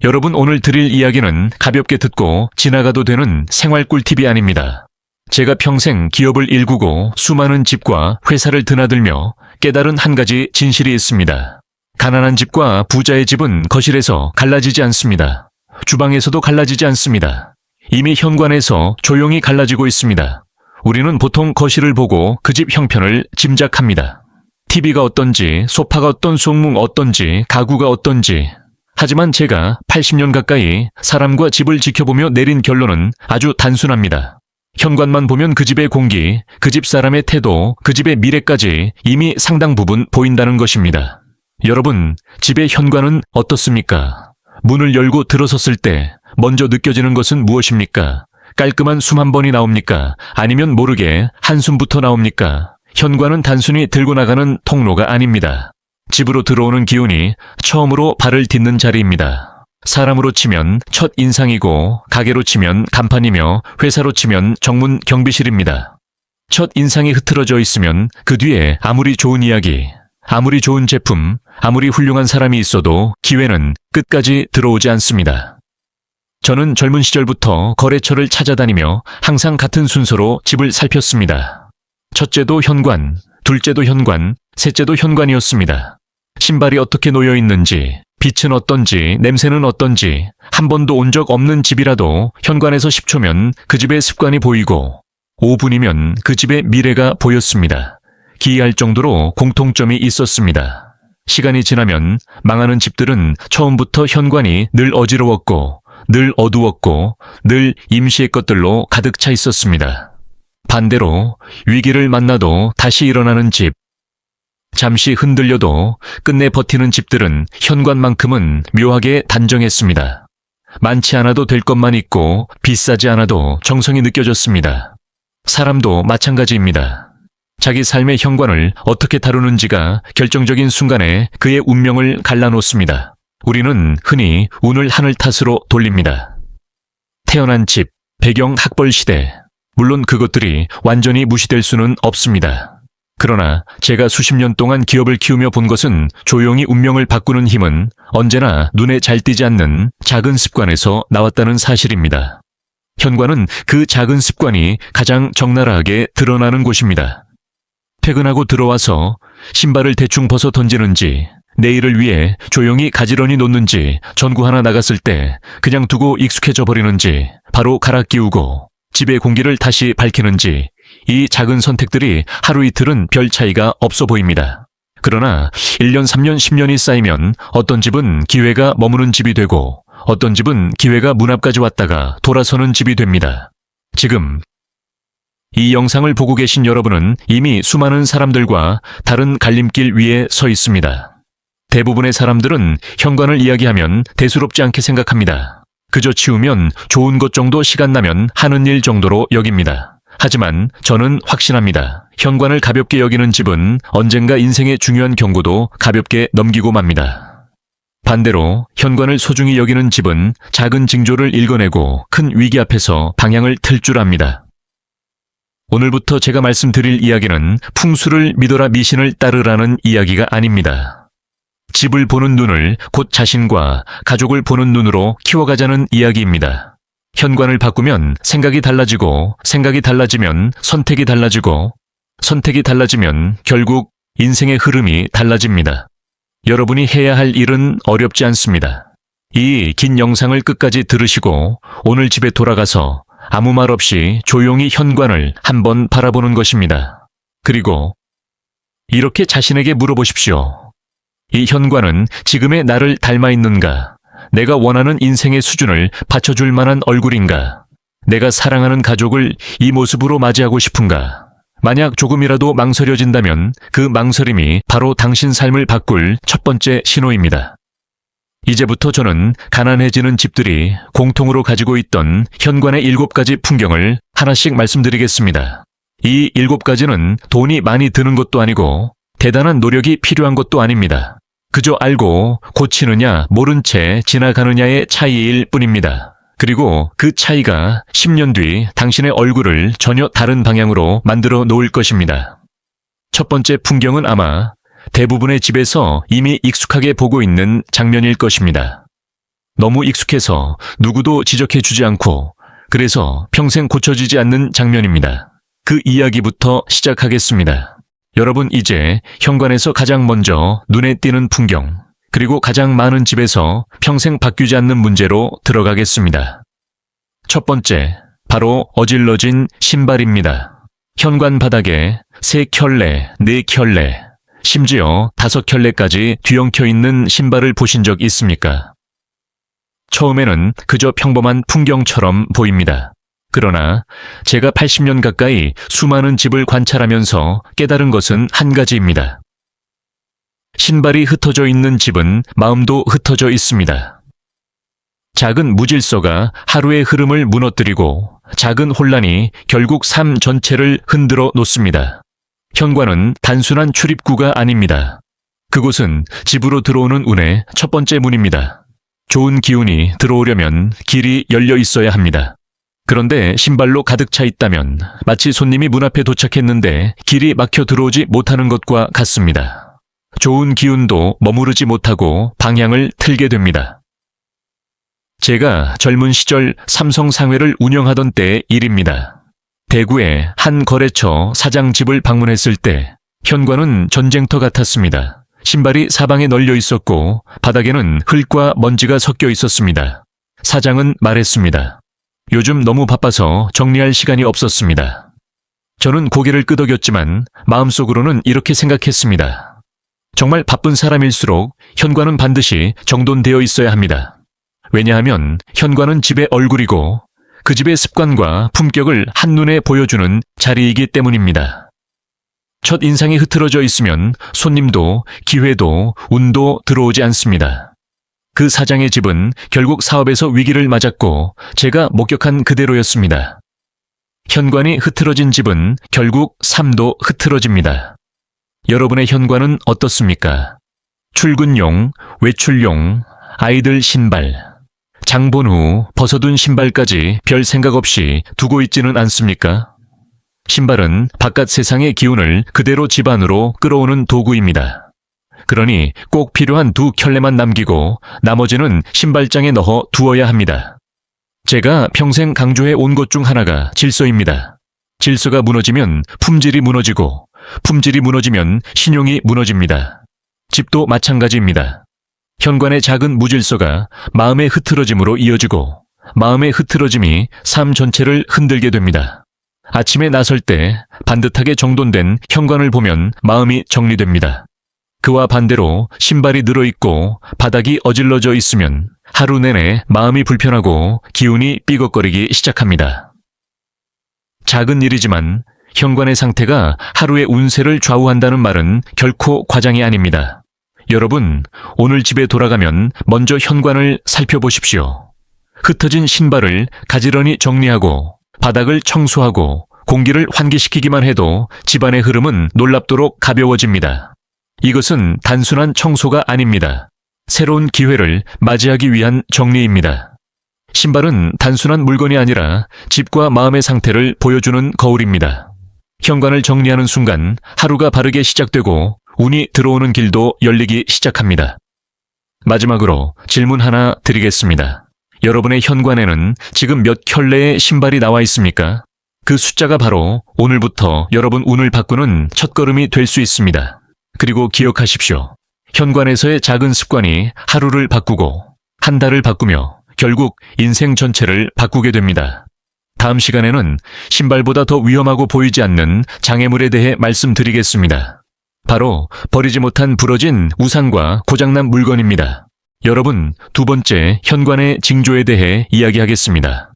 여러분, 오늘 드릴 이야기는 가볍게 듣고 지나가도 되는 생활 꿀팁이 아닙니다. 제가 평생 기업을 일구고 수많은 집과 회사를 드나들며 깨달은 한 가지 진실이 있습니다. 가난한 집과 부자의 집은 거실에서 갈라지지 않습니다. 주방에서도 갈라지지 않습니다. 이미 현관에서 조용히 갈라지고 있습니다. 우리는 보통 거실을 보고 그 집 형편을 짐작합니다. TV가 어떤지, 소파가 어떤 송문 어떤지, 가구가 어떤지. 하지만 제가 80년 가까이 사람과 집을 지켜보며 내린 결론은 아주 단순합니다. 현관만 보면 그 집의 공기, 그 집 사람의 태도, 그 집의 미래까지 이미 상당 부분 보인다는 것입니다. 여러분, 집의 현관은 어떻습니까? 문을 열고 들어섰을 때 먼저 느껴지는 것은 무엇입니까? 깔끔한 숨 한 번이 나옵니까? 아니면 모르게 한숨부터 나옵니까? 현관은 단순히 들고 나가는 통로가 아닙니다. 집으로 들어오는 기운이 처음으로 발을 딛는 자리입니다. 사람으로 치면 첫 인상이고, 가게로 치면 간판이며, 회사로 치면 정문 경비실입니다. 첫 인상이 흐트러져 있으면 그 뒤에 아무리 좋은 이야기, 아무리 좋은 제품, 아무리 훌륭한 사람이 있어도 기회는 끝까지 들어오지 않습니다. 저는 젊은 시절부터 거래처를 찾아다니며 항상 같은 순서로 집을 살폈습니다. 첫째도 현관, 둘째도 현관, 셋째도 현관이었습니다. 신발이 어떻게 놓여 있는지, 빛은 어떤지, 냄새는 어떤지, 한 번도 온 적 없는 집이라도 현관에서 10초면 그 집의 습관이 보이고 5분이면 그 집의 미래가 보였습니다. 기이할 정도로 공통점이 있었습니다. 시간이 지나면 망하는 집들은 처음부터 현관이 늘 어지러웠고, 늘 어두웠고, 늘 임시의 것들로 가득 차 있었습니다. 반대로 위기를 만나도 다시 일어나는 집, 잠시 흔들려도 끝내 버티는 집들은 현관만큼은 묘하게 단정했습니다. 많지 않아도 될 것만 있고 비싸지 않아도 정성이 느껴졌습니다. 사람도 마찬가지입니다. 자기 삶의 현관을 어떻게 다루는지가 결정적인 순간에 그의 운명을 갈라놓습니다. 우리는 흔히 운을 하늘 탓으로 돌립니다. 태어난 집, 배경, 학벌, 시대, 물론 그것들이 완전히 무시될 수는 없습니다. 그러나 제가 수십 년 동안 기업을 키우며 본 것은 조용히 운명을 바꾸는 힘은 언제나 눈에 잘 띄지 않는 작은 습관에서 나왔다는 사실입니다. 현관은 그 작은 습관이 가장 적나라하게 드러나는 곳입니다. 퇴근하고 들어와서 신발을 대충 벗어 던지는지, 내일을 위해 조용히 가지런히 놓는지, 전구 하나 나갔을 때 그냥 두고 익숙해져 버리는지, 바로 갈아 끼우고 집의 공기를 다시 밝히는지, 이 작은 선택들이 하루 이틀은 별 차이가 없어 보입니다. 그러나 1년, 3년, 10년이 쌓이면 어떤 집은 기회가 머무는 집이 되고, 어떤 집은 기회가 문 앞까지 왔다가 돌아서는 집이 됩니다. 지금 이 영상을 보고 계신 여러분은 이미 수많은 사람들과 다른 갈림길 위에 서 있습니다. 대부분의 사람들은 현관을 이야기하면 대수롭지 않게 생각합니다. 그저 치우면 좋은 것 정도 시간 나면 하는 일 정도로 여깁니다. 하지만 저는 확신합니다. 현관을 가볍게 여기는 집은 언젠가 인생의 중요한 경고도 가볍게 넘기고 맙니다. 반대로 현관을 소중히 여기는 집은 작은 징조를 읽어내고 큰 위기 앞에서 방향을 틀 줄 압니다. 오늘부터 제가 말씀드릴 이야기는 풍수를 믿어라 미신을 따르라는 이야기가 아닙니다. 집을 보는 눈을 곧 자신과 가족을 보는 눈으로 키워가자는 이야기입니다. 현관을 바꾸면 생각이 달라지고, 생각이 달라지면 선택이 달라지고, 선택이 달라지면 결국 인생의 흐름이 달라집니다. 여러분이 해야 할 일은 어렵지 않습니다. 이 긴 영상을 끝까지 들으시고 오늘 집에 돌아가서 아무 말 없이 조용히 현관을 한번 바라보는 것입니다. 그리고 이렇게 자신에게 물어보십시오. 이 현관은 지금의 나를 닮아 있는가? 내가 원하는 인생의 수준을 받쳐줄 만한 얼굴인가? 내가 사랑하는 가족을 이 모습으로 맞이하고 싶은가? 만약 조금이라도 망설여진다면 그 망설임이 바로 당신 삶을 바꿀 첫 번째 신호입니다. 이제부터 저는 가난해지는 집들이 공통으로 가지고 있던 현관의 7가지 풍경을 하나씩 말씀드리겠습니다. 이 7가지는 돈이 많이 드는 것도 아니고 대단한 노력이 필요한 것도 아닙니다. 그저 알고 고치느냐 모른 채 지나가느냐의 차이일 뿐입니다. 그리고 그 차이가 10년 뒤 당신의 얼굴을 전혀 다른 방향으로 만들어 놓을 것입니다. 첫 번째 풍경은 아마 대부분의 집에서 이미 익숙하게 보고 있는 장면일 것입니다. 너무 익숙해서 누구도 지적해주지 않고 그래서 평생 고쳐지지 않는 장면입니다. 그 이야기부터 시작하겠습니다. 여러분, 이제 현관에서 가장 먼저 눈에 띄는 풍경, 그리고 가장 많은 집에서 평생 바뀌지 않는 문제로 들어가겠습니다. 첫 번째, 바로 어질러진 신발입니다. 현관 바닥에 3켤레, 4켤레, 심지어 5켤레까지 뒤엉켜 있는 신발을 보신 적 있습니까? 처음에는 그저 평범한 풍경처럼 보입니다. 그러나 제가 80년 가까이 수많은 집을 관찰하면서 깨달은 것은 한 가지입니다. 신발이 흩어져 있는 집은 마음도 흩어져 있습니다. 작은 무질서가 하루의 흐름을 무너뜨리고 작은 혼란이 결국 삶 전체를 흔들어 놓습니다. 현관은 단순한 출입구가 아닙니다. 그곳은 집으로 들어오는 운의 첫 번째 문입니다. 좋은 기운이 들어오려면 길이 열려 있어야 합니다. 그런데 신발로 가득 차 있다면 마치 손님이 문 앞에 도착했는데 길이 막혀 들어오지 못하는 것과 같습니다. 좋은 기운도 머무르지 못하고 방향을 틀게 됩니다. 제가 젊은 시절 삼성상회를 운영하던 때의 일입니다. 대구의 한 거래처 사장 집을 방문했을 때 현관은 전쟁터 같았습니다. 신발이 사방에 널려 있었고 바닥에는 흙과 먼지가 섞여 있었습니다. 사장은 말했습니다. 요즘 너무 바빠서 정리할 시간이 없었습니다. 저는 고개를 끄덕였지만 마음속으로는 이렇게 생각했습니다. 정말 바쁜 사람일수록 현관은 반드시 정돈되어 있어야 합니다. 왜냐하면 현관은 집의 얼굴이고 그 집의 습관과 품격을 한눈에 보여주는 자리이기 때문입니다. 첫 인상이 흐트러져 있으면 손님도 기회도 운도 들어오지 않습니다. 그 사장의 집은 결국 사업에서 위기를 맞았고 제가 목격한 그대로였습니다. 현관이 흐트러진 집은 결국 삶도 흐트러집니다. 여러분의 현관은 어떻습니까? 출근용, 외출용, 아이들 신발, 장본 후 벗어둔 신발까지 별 생각 없이 두고 있지는 않습니까? 신발은 바깥 세상의 기운을 그대로 집 안으로 끌어오는 도구입니다. 그러니 꼭 필요한 2켤레만 남기고 나머지는 신발장에 넣어 두어야 합니다. 제가 평생 강조해 온 것 중 하나가 질서입니다. 질서가 무너지면 품질이 무너지고 품질이 무너지면 신용이 무너집니다. 집도 마찬가지입니다. 현관의 작은 무질서가 마음의 흐트러짐으로 이어지고 마음의 흐트러짐이 삶 전체를 흔들게 됩니다. 아침에 나설 때 반듯하게 정돈된 현관을 보면 마음이 정리됩니다. 그와 반대로 신발이 늘어있고 바닥이 어질러져 있으면 하루 내내 마음이 불편하고 기운이 삐걱거리기 시작합니다. 작은 일이지만 현관의 상태가 하루의 운세를 좌우한다는 말은 결코 과장이 아닙니다. 여러분, 오늘 집에 돌아가면 먼저 현관을 살펴보십시오. 흩어진 신발을 가지런히 정리하고 바닥을 청소하고 공기를 환기시키기만 해도 집안의 흐름은 놀랍도록 가벼워집니다. 이것은 단순한 청소가 아닙니다. 새로운 기회를 맞이하기 위한 정리입니다. 신발은 단순한 물건이 아니라 집과 마음의 상태를 보여주는 거울입니다. 현관을 정리하는 순간 하루가 바르게 시작되고 운이 들어오는 길도 열리기 시작합니다. 마지막으로 질문 하나 드리겠습니다. 여러분의 현관에는 지금 몇 켤레의 신발이 나와 있습니까? 그 숫자가 바로 오늘부터 여러분 운을 바꾸는 첫걸음이 될 수 있습니다. 그리고 기억하십시오. 현관에서의 작은 습관이 하루를 바꾸고 한 달을 바꾸며 결국 인생 전체를 바꾸게 됩니다. 다음 시간에는 신발보다 더 위험하고 보이지 않는 장애물에 대해 말씀드리겠습니다. 바로 버리지 못한 부러진 우산과 고장난 물건입니다. 여러분, 두 번째 현관의 징조에 대해 이야기하겠습니다.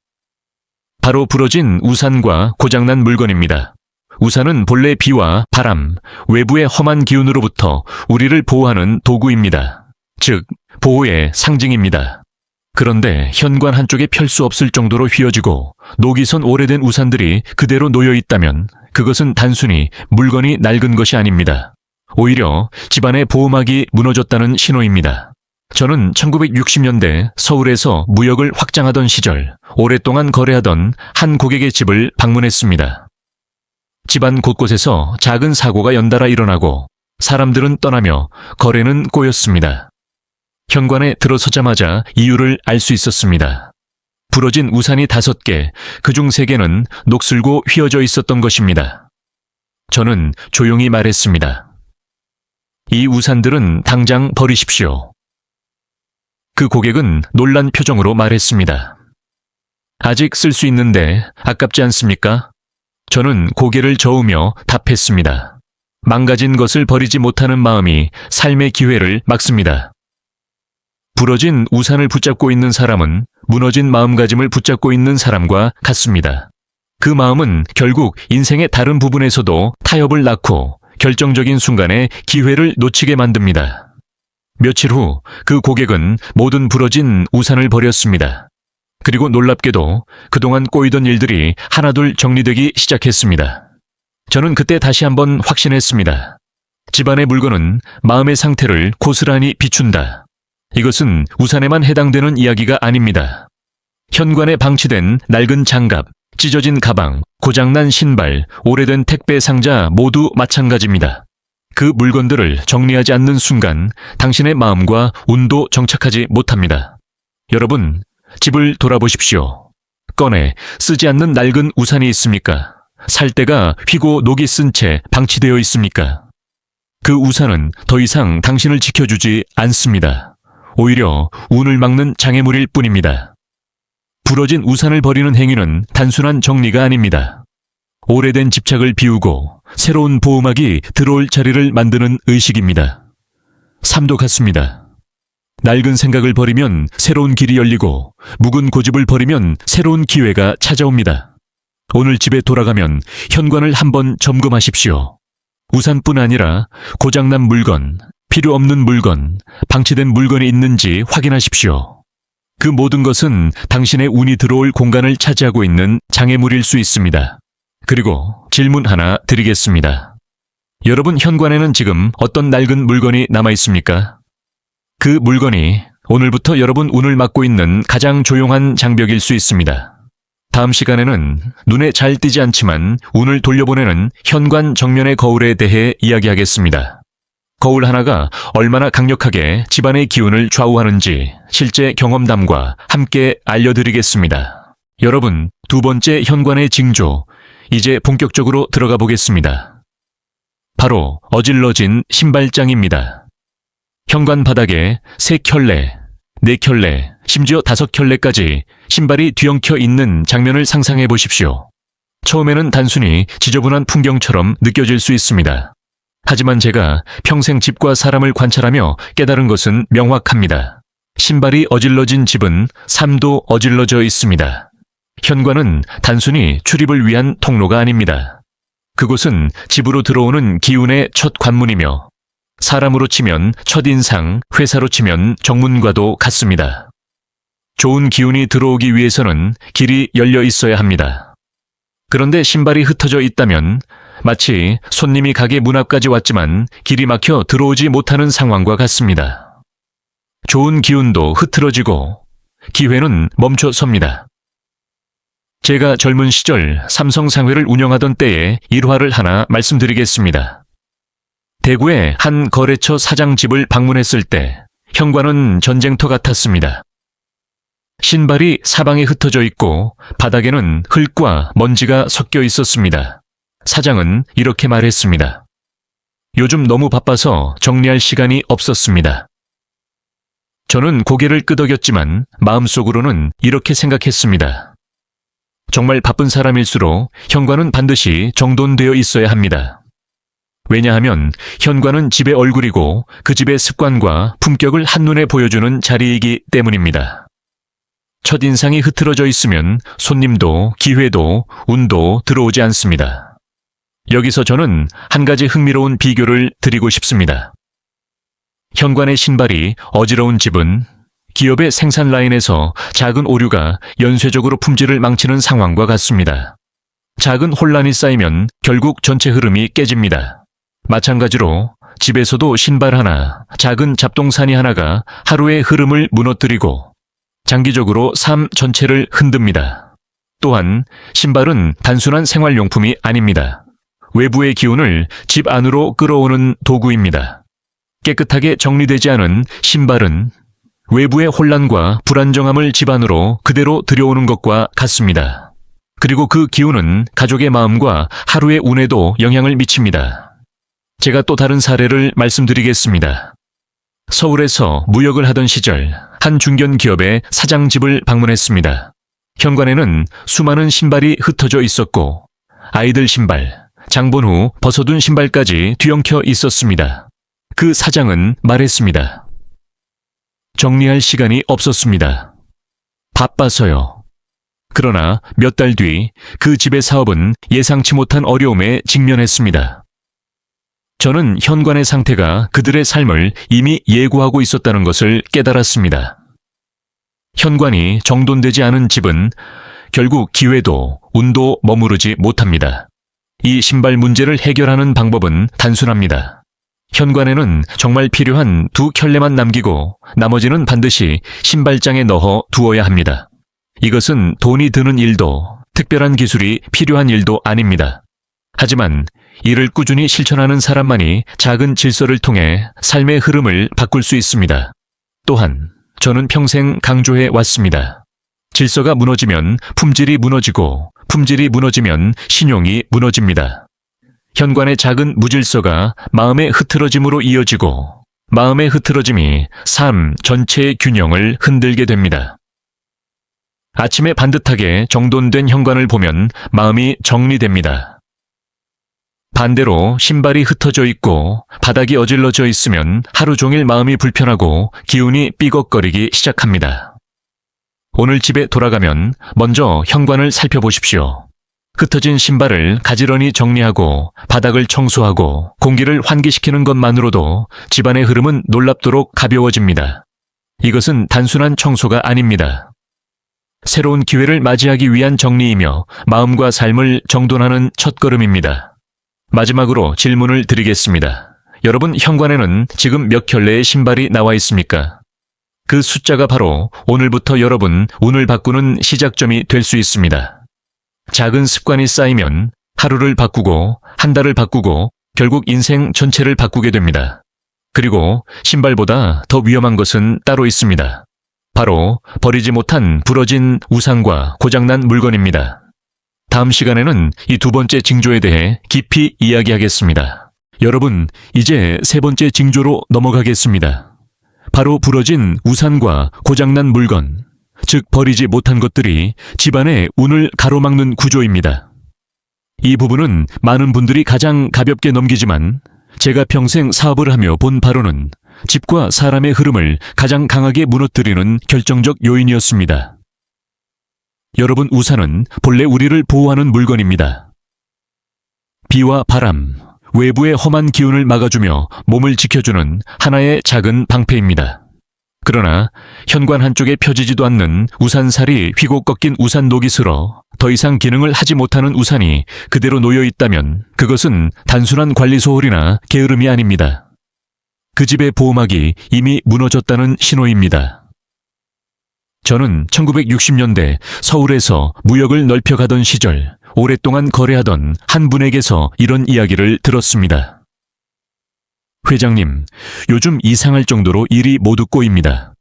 바로 부러진 우산과 고장난 물건입니다. 우산은 본래 비와 바람, 외부의 험한 기운으로부터 우리를 보호하는 도구입니다. 즉, 보호의 상징입니다. 그런데 현관 한쪽에 펼 수 없을 정도로 휘어지고 녹이 선 오래된 우산들이 그대로 놓여 있다면 그것은 단순히 물건이 낡은 것이 아닙니다. 오히려 집안의 보호막이 무너졌다는 신호입니다. 저는 1960년대 서울에서 무역을 확장하던 시절 오랫동안 거래하던 한 고객의 집을 방문했습니다. 집안 곳곳에서 작은 사고가 연달아 일어나고 사람들은 떠나며 거래는 꼬였습니다. 현관에 들어서자마자 이유를 알 수 있었습니다. 부러진 우산이 5개, 그중 3개는 녹슬고 휘어져 있었던 것입니다. 저는 조용히 말했습니다. 이 우산들은 당장 버리십시오. 그 고객은 놀란 표정으로 말했습니다. 아직 쓸 수 있는데 아깝지 않습니까? 저는 고개를 저으며 답했습니다. 망가진 것을 버리지 못하는 마음이 삶의 기회를 막습니다. 부러진 우산을 붙잡고 있는 사람은 무너진 마음가짐을 붙잡고 있는 사람과 같습니다. 그 마음은 결국 인생의 다른 부분에서도 타협을 낳고 결정적인 순간에 기회를 놓치게 만듭니다. 며칠 후 그 고객은 모든 부러진 우산을 버렸습니다. 그리고 놀랍게도 그동안 꼬이던 일들이 하나둘 정리되기 시작했습니다. 저는 그때 다시 한번 확신했습니다. 집안의 물건은 마음의 상태를 고스란히 비춘다. 이것은 우산에만 해당되는 이야기가 아닙니다. 현관에 방치된 낡은 장갑, 찢어진 가방, 고장난 신발, 오래된 택배 상자 모두 마찬가지입니다. 그 물건들을 정리하지 않는 순간 당신의 마음과 운도 정착하지 못합니다. 여러분, 집을 돌아보십시오. 꺼내 쓰지 않는 낡은 우산이 있습니까? 살 때가 휘고 녹이 쓴 채 방치되어 있습니까? 그 우산은 더 이상 당신을 지켜주지 않습니다. 오히려 운을 막는 장애물일 뿐입니다. 부러진 우산을 버리는 행위는 단순한 정리가 아닙니다. 오래된 집착을 비우고 새로운 보호막이 들어올 자리를 만드는 의식입니다. 삶도 같습니다. 낡은 생각을 버리면 새로운 길이 열리고 묵은 고집을 버리면 새로운 기회가 찾아옵니다. 오늘 집에 돌아가면 현관을 한번 점검하십시오. 우산뿐 아니라 고장난 물건, 필요 없는 물건, 방치된 물건이 있는지 확인하십시오. 그 모든 것은 당신의 운이 들어올 공간을 차지하고 있는 장애물일 수 있습니다. 그리고 질문 하나 드리겠습니다. 여러분 현관에는 지금 어떤 낡은 물건이 남아 있습니까? 그 물건이 오늘부터 여러분 운을 막고 있는 가장 조용한 장벽일 수 있습니다. 다음 시간에는 눈에 잘 띄지 않지만 운을 돌려보내는 현관 정면의 거울에 대해 이야기하겠습니다. 거울 하나가 얼마나 강력하게 집안의 기운을 좌우하는지 실제 경험담과 함께 알려드리겠습니다. 여러분, 2번째 현관의 징조, 이제 본격적으로 들어가 보겠습니다. 바로 어질러진 신발장입니다. 현관 바닥에 3켤레, 4켤레, 심지어 5켤레까지 신발이 뒤엉켜 있는 장면을 상상해 보십시오. 처음에는 단순히 지저분한 풍경처럼 느껴질 수 있습니다. 하지만 제가 평생 집과 사람을 관찰하며 깨달은 것은 명확합니다. 신발이 어질러진 집은 삶도 어질러져 있습니다. 현관은 단순히 출입을 위한 통로가 아닙니다. 그곳은 집으로 들어오는 기운의 첫 관문이며 사람으로 치면 첫인상, 회사로 치면 정문과도 같습니다. 좋은 기운이 들어오기 위해서는 길이 열려 있어야 합니다. 그런데 신발이 흩어져 있다면 마치 손님이 가게 문 앞까지 왔지만 길이 막혀 들어오지 못하는 상황과 같습니다. 좋은 기운도 흐트러지고 기회는 멈춰 섭니다. 제가 젊은 시절 삼성상회를 운영하던 때의 일화를 하나 말씀드리겠습니다. 대구의 한 거래처 사장 집을 방문했을 때 현관은 전쟁터 같았습니다. 신발이 사방에 흩어져 있고 바닥에는 흙과 먼지가 섞여 있었습니다. 사장은 이렇게 말했습니다. 요즘 너무 바빠서 정리할 시간이 없었습니다. 저는 고개를 끄덕였지만 마음속으로는 이렇게 생각했습니다. 정말 바쁜 사람일수록 현관은 반드시 정돈되어 있어야 합니다. 왜냐하면 현관은 집의 얼굴이고 그 집의 습관과 품격을 한눈에 보여주는 자리이기 때문입니다. 첫인상이 흐트러져 있으면 손님도 기회도 운도 들어오지 않습니다. 여기서 저는 한 가지 흥미로운 비교를 드리고 싶습니다. 현관의 신발이 어지러운 집은 기업의 생산 라인에서 작은 오류가 연쇄적으로 품질을 망치는 상황과 같습니다. 작은 혼란이 쌓이면 결국 전체 흐름이 깨집니다. 마찬가지로 집에서도 신발 하나, 작은 잡동사니 하나가 하루의 흐름을 무너뜨리고 장기적으로 삶 전체를 흔듭니다. 또한 신발은 단순한 생활용품이 아닙니다. 외부의 기운을 집 안으로 끌어오는 도구입니다. 깨끗하게 정리되지 않은 신발은 외부의 혼란과 불안정함을 집안으로 그대로 들여오는 것과 같습니다. 그리고 그 기운은 가족의 마음과 하루의 운에도 영향을 미칩니다. 제가 또 다른 사례를 말씀드리겠습니다. 서울에서 무역을 하던 시절 한 중견 기업의 사장 집을 방문했습니다. 현관에는 수많은 신발이 흩어져 있었고 아이들 신발, 장본 후 벗어둔 신발까지 뒤엉켜 있었습니다. 그 사장은 말했습니다. 정리할 시간이 없었습니다. 바빠서요. 그러나 몇 달 뒤 그 집의 사업은 예상치 못한 어려움에 직면했습니다. 저는 현관의 상태가 그들의 삶을 이미 예고하고 있었다는 것을 깨달았습니다. 현관이 정돈되지 않은 집은 결국 기회도 운도 머무르지 못합니다. 이 신발 문제를 해결하는 방법은 단순합니다. 현관에는 정말 필요한 2켤레만 남기고 나머지는 반드시 신발장에 넣어 두어야 합니다. 이것은 돈이 드는 일도 특별한 기술이 필요한 일도 아닙니다. 하지만 이를 꾸준히 실천하는 사람만이 작은 질서를 통해 삶의 흐름을 바꿀 수 있습니다. 또한 저는 평생 강조해 왔습니다. 질서가 무너지면 품질이 무너지고 품질이 무너지면 신용이 무너집니다. 현관의 작은 무질서가 마음의 흐트러짐으로 이어지고 마음의 흐트러짐이 삶 전체의 균형을 흔들게 됩니다. 아침에 반듯하게 정돈된 현관을 보면 마음이 정리됩니다. 반대로 신발이 흩어져 있고 바닥이 어질러져 있으면 하루 종일 마음이 불편하고 기운이 삐걱거리기 시작합니다. 오늘 집에 돌아가면 먼저 현관을 살펴보십시오. 흩어진 신발을 가지런히 정리하고 바닥을 청소하고 공기를 환기시키는 것만으로도 집안의 흐름은 놀랍도록 가벼워집니다. 이것은 단순한 청소가 아닙니다. 새로운 기회를 맞이하기 위한 정리이며 마음과 삶을 정돈하는 첫걸음입니다. 마지막으로 질문을 드리겠습니다. 여러분 현관에는 지금 몇 켤레의 신발이 나와 있습니까? 그 숫자가 바로 오늘부터 여러분 운을 바꾸는 시작점이 될 수 있습니다. 작은 습관이 쌓이면 하루를 바꾸고 한 달을 바꾸고 결국 인생 전체를 바꾸게 됩니다. 그리고 신발보다 더 위험한 것은 따로 있습니다. 바로 버리지 못한 부러진 우산과 고장난 물건입니다. 다음 시간에는 이 2번째 징조에 대해 깊이 이야기하겠습니다. 여러분, 이제 3번째 징조로 넘어가겠습니다. 바로 부러진 우산과 고장난 물건, 즉 버리지 못한 것들이 집안의 운을 가로막는 구조입니다. 이 부분은 많은 분들이 가장 가볍게 넘기지만 제가 평생 사업을 하며 본 바로는 집과 사람의 흐름을 가장 강하게 무너뜨리는 결정적 요인이었습니다. 여러분, 우산은 본래 우리를 보호하는 물건입니다. 비와 바람, 외부의 험한 기운을 막아주며 몸을 지켜주는 하나의 작은 방패입니다. 그러나 현관 한쪽에 펴지지도 않는 우산살이 휘고 꺾인 우산 녹이 슬어 더 이상 기능을 하지 못하는 우산이 그대로 놓여 있다면 그것은 단순한 관리 소홀이나 게으름이 아닙니다. 그 집의 보호막이 이미 무너졌다는 신호입니다. 저는 1960년대 서울에서 무역을 넓혀가던 시절 오랫동안 거래하던 한 분에게서 이런 이야기를 들었습니다. 회장님, 요즘 이상할 정도로 일이 모두 꼬입니다.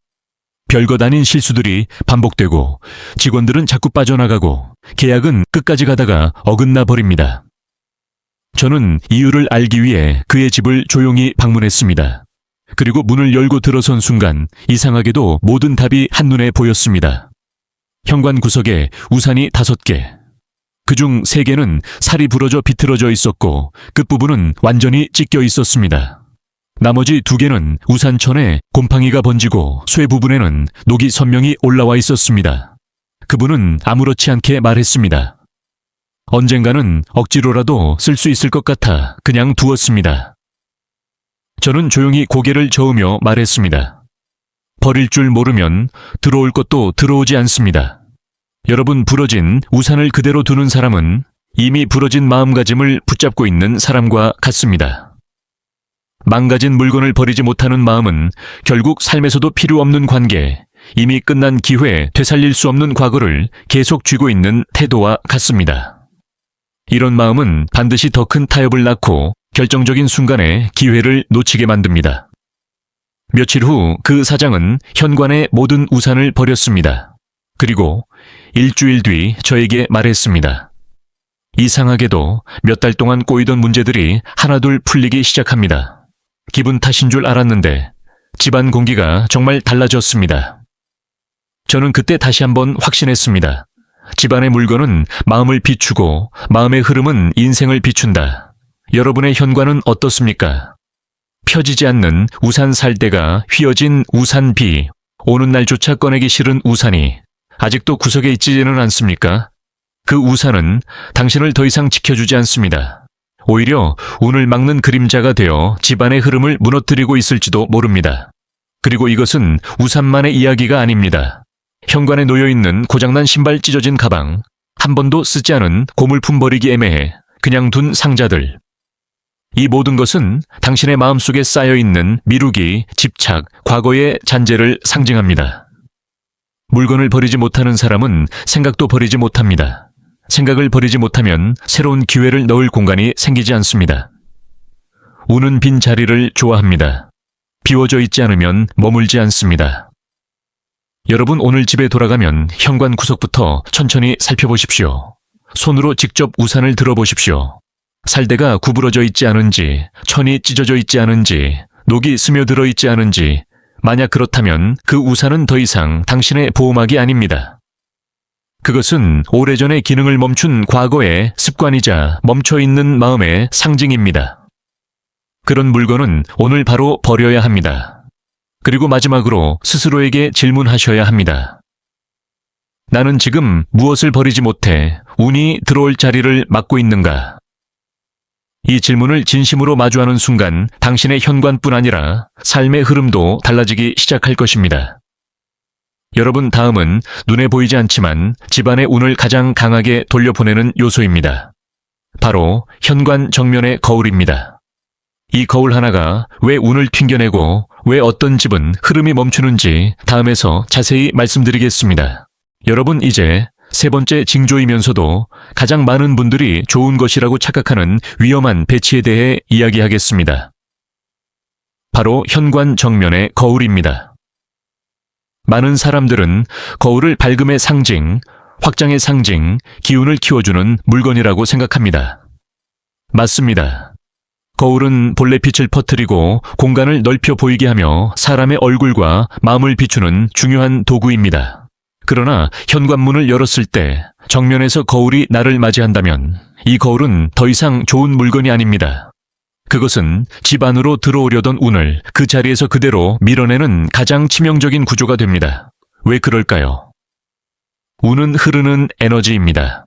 별것 아닌 실수들이 반복되고 직원들은 자꾸 빠져나가고 계약은 끝까지 가다가 어긋나 버립니다. 저는 이유를 알기 위해 그의 집을 조용히 방문했습니다. 그리고 문을 열고 들어선 순간 이상하게도 모든 답이 한눈에 보였습니다. 현관 구석에 우산이 5개, 그중 3개는 살이 부러져 비틀어져 있었고 끝부분은 완전히 찢겨 있었습니다. 나머지 2개는 우산천에 곰팡이가 번지고 쇠 부분에는 녹이 선명히 올라와 있었습니다. 그분은 아무렇지 않게 말했습니다. 언젠가는 억지로라도 쓸 수 있을 것 같아 그냥 두었습니다. 저는 조용히 고개를 저으며 말했습니다. 버릴 줄 모르면 들어올 것도 들어오지 않습니다. 여러분, 부러진 우산을 그대로 두는 사람은 이미 부러진 마음가짐을 붙잡고 있는 사람과 같습니다. 망가진 물건을 버리지 못하는 마음은 결국 삶에서도 필요 없는 관계, 이미 끝난 기회, 되살릴 수 없는 과거를 계속 쥐고 있는 태도와 같습니다. 이런 마음은 반드시 더 큰 타협을 낳고 결정적인 순간에 기회를 놓치게 만듭니다. 며칠 후 그 사장은 현관의 모든 우산을 버렸습니다. 그리고 일주일 뒤 저에게 말했습니다. 이상하게도 몇 달 동안 꼬이던 문제들이 하나둘 풀리기 시작합니다. 기분 탓인 줄 알았는데 집안 공기가 정말 달라졌습니다. 저는 그때 다시 한번 확신했습니다. 집안의 물건은 마음을 비추고 마음의 흐름은 인생을 비춘다. 여러분의 현관은 어떻습니까? 펴지지 않는 우산 살대가 휘어진 우산비, 오는 날조차 꺼내기 싫은 우산이 아직도 구석에 있지는 않습니까? 그 우산은 당신을 더 이상 지켜주지 않습니다. 오히려 운을 막는 그림자가 되어 집안의 흐름을 무너뜨리고 있을지도 모릅니다. 그리고 이것은 우산만의 이야기가 아닙니다. 현관에 놓여있는 고장난 신발, 찢어진 가방, 한 번도 쓰지 않은 고물품 버리기 애매해 그냥 둔 상자들. 이 모든 것은 당신의 마음속에 쌓여있는 미루기, 집착, 과거의 잔재를 상징합니다. 물건을 버리지 못하는 사람은 생각도 버리지 못합니다. 생각을 버리지 못하면 새로운 기회를 넣을 공간이 생기지 않습니다. 운은 빈 자리를 좋아합니다. 비워져 있지 않으면 머물지 않습니다. 여러분, 오늘 집에 돌아가면 현관 구석부터 천천히 살펴보십시오. 손으로 직접 우산을 들어보십시오. 살대가 구부러져 있지 않은지, 천이 찢어져 있지 않은지, 녹이 스며들어 있지 않은지, 만약 그렇다면 그 우산은 더 이상 당신의 보호막이 아닙니다. 그것은 오래전에 기능을 멈춘 과거의 습관이자 멈춰있는 마음의 상징입니다. 그런 물건은 오늘 바로 버려야 합니다. 그리고 마지막으로 스스로에게 질문하셔야 합니다. 나는 지금 무엇을 버리지 못해 운이 들어올 자리를 막고 있는가? 이 질문을 진심으로 마주하는 순간 당신의 현관뿐 아니라 삶의 흐름도 달라지기 시작할 것입니다. 여러분, 다음은 눈에 보이지 않지만 집안의 운을 가장 강하게 돌려보내는 요소입니다. 바로 현관 정면의 거울입니다. 이 거울 하나가 왜 운을 튕겨내고 왜 어떤 집은 흐름이 멈추는지 다음에서 자세히 말씀드리겠습니다. 여러분, 이제 세 번째 징조이면서도 가장 많은 분들이 좋은 것이라고 착각하는 위험한 배치에 대해 이야기하겠습니다. 바로 현관 정면의 거울입니다. 많은 사람들은 거울을 밝음의 상징, 확장의 상징, 기운을 키워주는 물건이라고 생각합니다. 맞습니다. 거울은 본래 빛을 퍼뜨리고 공간을 넓혀 보이게 하며 사람의 얼굴과 마음을 비추는 중요한 도구입니다. 그러나 현관문을 열었을 때 정면에서 거울이 나를 맞이한다면 이 거울은 더 이상 좋은 물건이 아닙니다. 그것은 집 안으로 들어오려던 운을 그 자리에서 그대로 밀어내는 가장 치명적인 구조가 됩니다. 왜 그럴까요? 운은 흐르는 에너지입니다.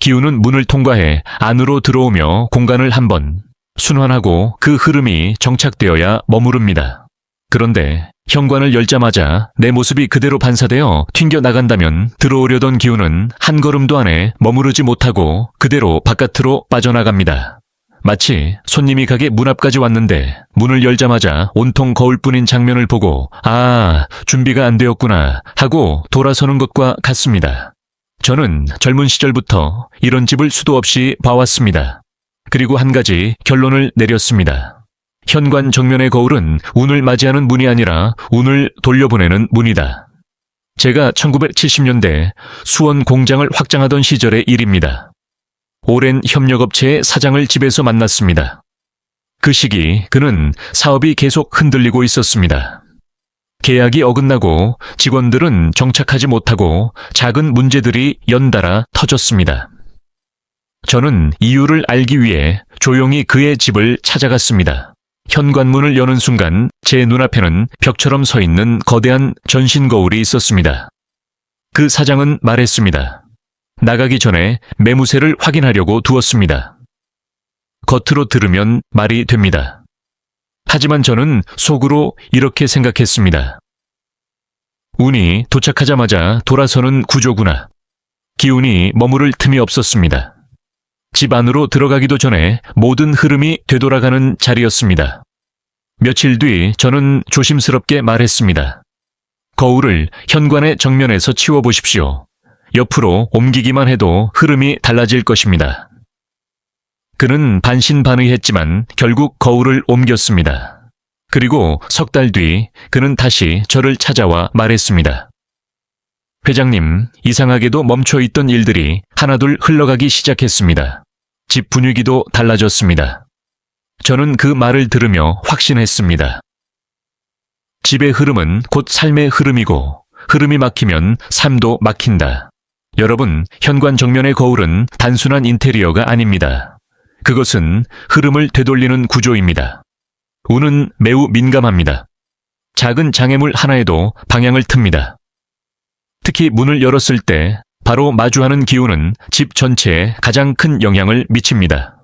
기운은 문을 통과해 안으로 들어오며 공간을 한번 순환하고 그 흐름이 정착되어야 머무릅니다. 그런데 현관을 열자마자 내 모습이 그대로 반사되어 튕겨나간다면 들어오려던 기운은 한 걸음도 안에 머무르지 못하고 그대로 바깥으로 빠져나갑니다. 마치 손님이 가게 문 앞까지 왔는데 문을 열자마자 온통 거울뿐인 장면을 보고 아, 준비가 안 되었구나 하고 돌아서는 것과 같습니다. 저는 젊은 시절부터 이런 집을 수도 없이 봐왔습니다. 그리고 한 가지 결론을 내렸습니다. 현관 정면의 거울은 운을 맞이하는 문이 아니라 운을 돌려보내는 문이다. 제가 1970년대 수원 공장을 확장하던 시절의 일입니다. 오랜 협력업체의 사장을 집에서 만났습니다. 그 시기 그는 사업이 계속 흔들리고 있었습니다. 계약이 어긋나고 직원들은 정착하지 못하고 작은 문제들이 연달아 터졌습니다. 저는 이유를 알기 위해 조용히 그의 집을 찾아갔습니다. 현관문을 여는 순간 제 눈앞에는 벽처럼 서 있는 거대한 전신 거울이 있었습니다. 그 사장은 말했습니다. 나가기 전에 매무새를 확인하려고 두었습니다. 겉으로 들으면 말이 됩니다. 하지만 저는 속으로 이렇게 생각했습니다. 운이 도착하자마자 돌아서는 구조구나. 기운이 머무를 틈이 없었습니다. 집 안으로 들어가기도 전에 모든 흐름이 되돌아가는 자리였습니다. 며칠 뒤 저는 조심스럽게 말했습니다. 거울을 현관의 정면에서 치워보십시오. 옆으로 옮기기만 해도 흐름이 달라질 것입니다. 그는 반신반의했지만 결국 거울을 옮겼습니다. 그리고 석 달 뒤 그는 다시 저를 찾아와 말했습니다. 회장님, 이상하게도 멈춰있던 일들이 하나둘 흘러가기 시작했습니다. 집 분위기도 달라졌습니다. 저는 그 말을 들으며 확신했습니다. 집의 흐름은 곧 삶의 흐름이고 흐름이 막히면 삶도 막힌다. 여러분, 현관 정면의 거울은 단순한 인테리어가 아닙니다. 그것은 흐름을 되돌리는 구조입니다. 운은 매우 민감합니다. 작은 장애물 하나에도 방향을 틉니다. 특히 문을 열었을 때 바로 마주하는 기운은 집 전체에 가장 큰 영향을 미칩니다.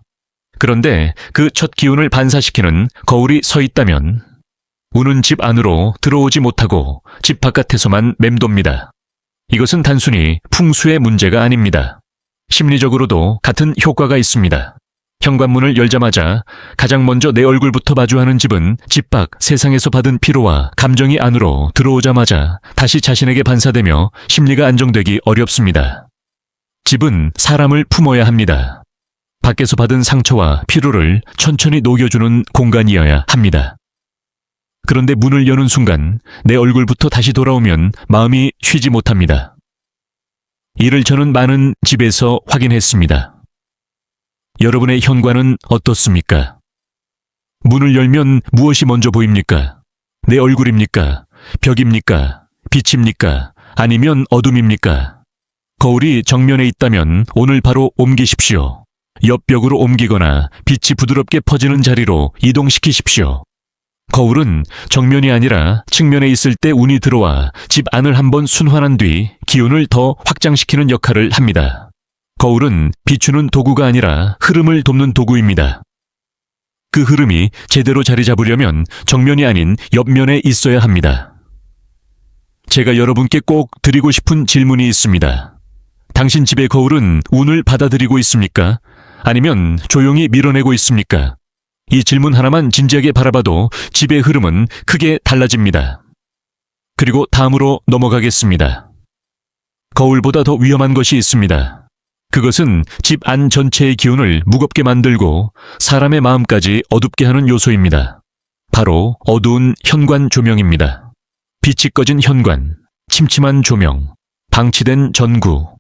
그런데 그 첫 기운을 반사시키는 거울이 서 있다면 운은 집 안으로 들어오지 못하고 집 바깥에서만 맴돕니다. 이것은 단순히 풍수의 문제가 아닙니다. 심리적으로도 같은 효과가 있습니다. 현관문을 열자마자 가장 먼저 내 얼굴부터 마주하는 집은 집 밖 세상에서 받은 피로와 감정이 안으로 들어오자마자 다시 자신에게 반사되며 심리가 안정되기 어렵습니다. 집은 사람을 품어야 합니다. 밖에서 받은 상처와 피로를 천천히 녹여주는 공간이어야 합니다. 그런데 문을 여는 순간 내 얼굴부터 다시 돌아오면 마음이 쉬지 못합니다. 이를 저는 많은 집에서 확인했습니다. 여러분의 현관은 어떻습니까? 문을 열면 무엇이 먼저 보입니까? 내 얼굴입니까? 벽입니까? 빛입니까? 아니면 어둠입니까? 거울이 정면에 있다면 오늘 바로 옮기십시오. 옆 벽으로 옮기거나 빛이 부드럽게 퍼지는 자리로 이동시키십시오. 거울은 정면이 아니라 측면에 있을 때 운이 들어와 집 안을 한번 순환한 뒤 기운을 더 확장시키는 역할을 합니다. 거울은 비추는 도구가 아니라 흐름을 돕는 도구입니다. 그 흐름이 제대로 자리 잡으려면 정면이 아닌 옆면에 있어야 합니다. 제가 여러분께 꼭 드리고 싶은 질문이 있습니다. 당신 집의 거울은 운을 받아들이고 있습니까? 아니면 조용히 밀어내고 있습니까? 이 질문 하나만 진지하게 바라봐도 집의 흐름은 크게 달라집니다. 그리고 다음으로 넘어가겠습니다. 거울보다 더 위험한 것이 있습니다. 그것은 집 안 전체의 기운을 무겁게 만들고 사람의 마음까지 어둡게 하는 요소입니다. 바로 어두운 현관 조명입니다. 빛이 꺼진 현관, 침침한 조명, 방치된 전구.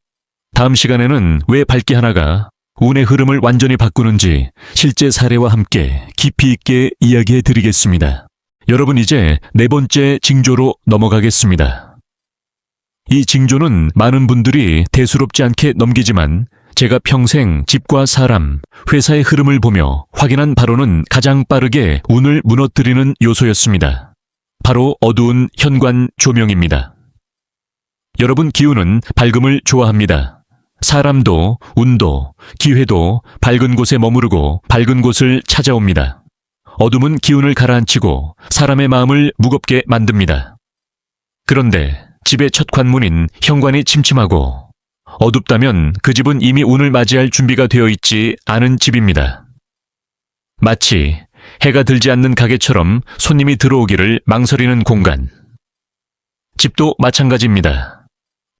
다음 시간에는 왜 밝기 하나가 운의 흐름을 완전히 바꾸는지 실제 사례와 함께 깊이 있게 이야기해 드리겠습니다. 여러분, 이제 네 번째 징조로 넘어가겠습니다. 이 징조는 많은 분들이 대수롭지 않게 넘기지만 제가 평생 집과 사람, 회사의 흐름을 보며 확인한 바로는 가장 빠르게 운을 무너뜨리는 요소였습니다. 바로 어두운 현관 조명입니다. 여러분, 기운은 밝음을 좋아합니다. 사람도, 운도, 기회도 밝은 곳에 머무르고 밝은 곳을 찾아옵니다. 어둠은 기운을 가라앉히고 사람의 마음을 무겁게 만듭니다. 그런데 집의 첫 관문인 현관이 침침하고 어둡다면 그 집은 이미 운을 맞이할 준비가 되어 있지 않은 집입니다. 마치 해가 들지 않는 가게처럼 손님이 들어오기를 망설이는 공간. 집도 마찬가지입니다.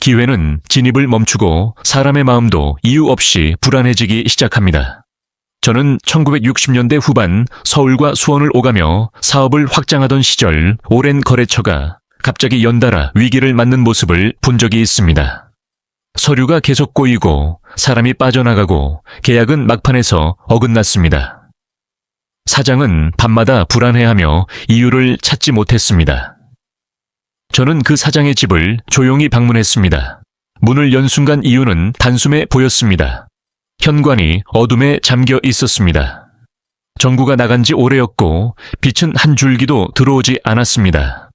기회는 진입을 멈추고 사람의 마음도 이유 없이 불안해지기 시작합니다. 저는 1960년대 후반 서울과 수원을 오가며 사업을 확장하던 시절 오랜 거래처가 갑자기 연달아 위기를 맞는 모습을 본 적이 있습니다. 서류가 계속 꼬이고 사람이 빠져나가고 계약은 막판에서 어긋났습니다. 사장은 밤마다 불안해하며 이유를 찾지 못했습니다. 저는 그 사장의 집을 조용히 방문했습니다. 문을 연 순간 이유는 단숨에 보였습니다. 현관이 어둠에 잠겨 있었습니다. 전구가 나간 지 오래였고 빛은 한 줄기도 들어오지 않았습니다.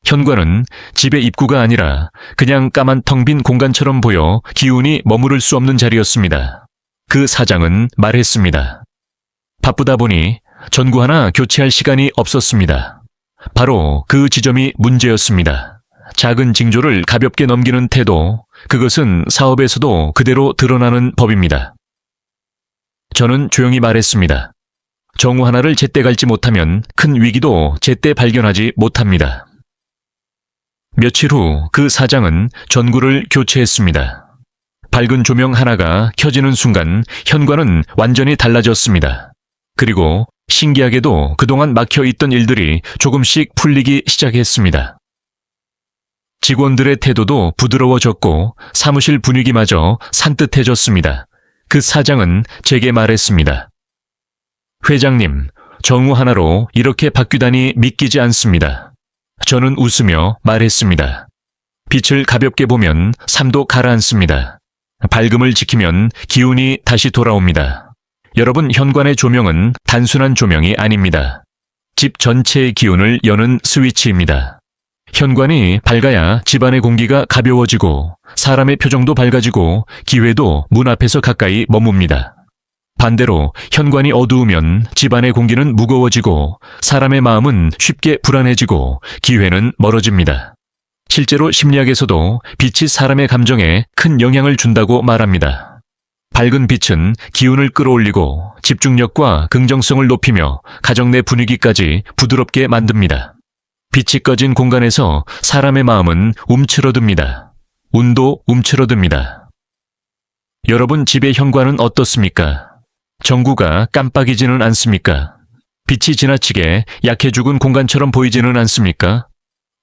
현관은 집의 입구가 아니라 그냥 까만 텅 빈 공간처럼 보여 기운이 머무를 수 없는 자리였습니다. 그 사장은 말했습니다. 바쁘다 보니 전구 하나 교체할 시간이 없었습니다. 바로 그 지점이 문제였습니다. 작은 징조를 가볍게 넘기는 태도, 그것은 사업에서도 그대로 드러나는 법입니다. 저는 조용히 말했습니다. 정우 하나를 제때 갈지 못하면 큰 위기도 제때 발견하지 못합니다. 며칠 후 그 사장은 전구를 교체했습니다. 밝은 조명 하나가 켜지는 순간 현관은 완전히 달라졌습니다. 그리고 신기하게도 그동안 막혀 있던 일들이 조금씩 풀리기 시작했습니다. 직원들의 태도도 부드러워졌고 사무실 분위기마저 산뜻해졌습니다. 그 사장은 제게 말했습니다. 회장님, 정우 하나로 이렇게 바뀌다니 믿기지 않습니다. 저는 웃으며 말했습니다. 빛을 가볍게 보면 삶도 가라앉습니다. 밝음을 지키면 기운이 다시 돌아옵니다. 여러분, 현관의 조명은 단순한 조명이 아닙니다. 집 전체의 기운을 여는 스위치입니다. 현관이 밝아야 집안의 공기가 가벼워지고 사람의 표정도 밝아지고 기회도 문 앞에서 가까이 머뭅니다. 반대로 현관이 어두우면 집안의 공기는 무거워지고 사람의 마음은 쉽게 불안해지고 기회는 멀어집니다. 실제로 심리학에서도 빛이 사람의 감정에 큰 영향을 준다고 말합니다. 밝은 빛은 기운을 끌어올리고 집중력과 긍정성을 높이며 가정 내 분위기까지 부드럽게 만듭니다. 빛이 꺼진 공간에서 사람의 마음은 움츠러듭니다. 운도 움츠러듭니다. 여러분, 집의 현관은 어떻습니까? 전구가 깜빡이지는 않습니까? 빛이 지나치게 약해 죽은 공간처럼 보이지는 않습니까?